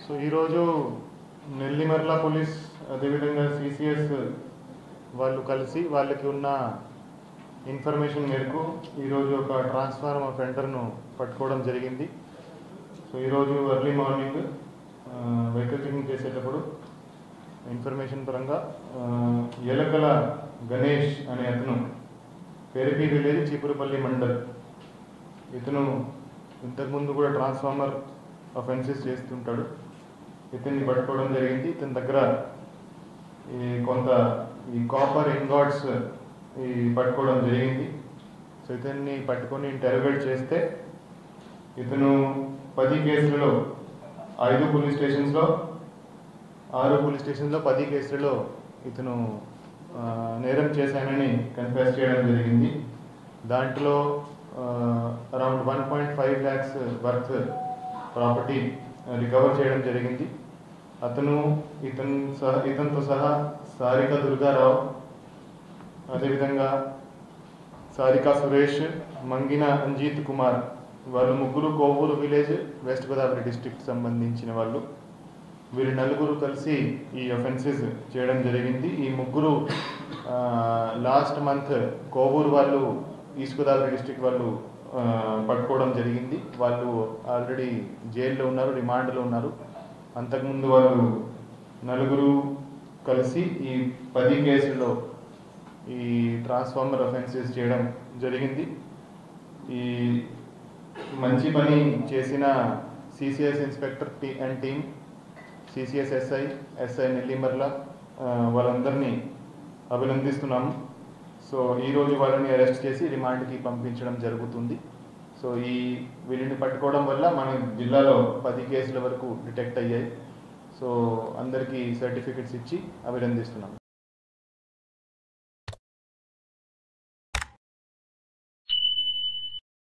So ఈరోజు Nellimarla police అదేవిధంగా CCS వాళ్ళు కలిసి వాళ్ళకి ఉన్న ఇన్ఫర్మేషన్ మేరకు ఈరోజు ఒక ట్రాన్స్ఫార్మర్ అఫెండర్ను పట్టుకోవడం జరిగింది. సో ఈరోజు ఎర్లీ మార్నింగ్ వెహికల్ చెకింగ్ చేసేటప్పుడు ఇన్ఫర్మేషన్ పరంగా ఎలకల గణేష్ అనే అతను పెరిపి విలేజ్ చీపురుపల్లి మండల్, ఇతను ఇంతకుముందు కూడా ట్రాన్స్ఫార్మర్ అఫెన్సెస్ చేస్తుంటాడు. ఇతన్ని పట్టుకోవడం జరిగింది. ఇతని దగ్గర కొంత కాపర్ ఇంగాట్స్ పట్టుకోవడం జరిగింది. సో ఇతన్ని పట్టుకొని ఇంటర్రోగేట్ చేస్తే ఇతను 10 కేసులలో 5 పోలీస్ స్టేషన్స్లో 6 పోలీస్ స్టేషన్లో 10 కేసులలో ఇతను నేరం చేశానని కన్ఫెస్ చేయడం జరిగింది. దాంట్లో around 1.5 lakhs worth property recover చేయడం జరిగింది. ఇతనితో సహా సారిక దుర్గారావు, అదేవిధంగా సారిక సురేష్, మంగిన అంజిత్ కుమార్, వాళ్ళు ముగ్గురు Kovur village west Godavari district సంబంధించిన వాళ్ళు. వీరు నలుగురు కలిసి ఈ అఫెన్సెస్ చేయడం జరిగింది. ఈ ముగ్గురు లాస్ట్ మంత్ కోవూరు వాళ్ళు ఈస్ట్ గోదావరి డిస్ట్రిక్ట్ వాళ్ళు పట్టుకోవడం జరిగింది. వాళ్ళు ఆల్రెడీ జైల్లో ఉన్నారు, రిమాండ్లో ఉన్నారు. అంతకుముందు వాళ్ళు నలుగురు కలిసి ఈ 10 కేసుల్లో ఈ ట్రాన్స్ఫార్మర్ అఫెన్సెస్ చేయడం జరిగింది. ఈ మంచి పని చేసిన CCS inspector and team, CCS SI Nellimarla, వాళ్ళందరినీ అభినందిస్తున్నాము. సో ఈరోజు వాళ్ళని అరెస్ట్ చేసి రిమాండ్కి పంపించడం జరుగుతుంది. సో వీళ్ళని పట్టుకోవడం వల్ల మన జిల్లాలో 10 కేసుల వరకు డిటెక్ట్ అయ్యాయి. సో అందరికీ సర్టిఫికెట్స్ ఇచ్చి అభినందిస్తున్నాం.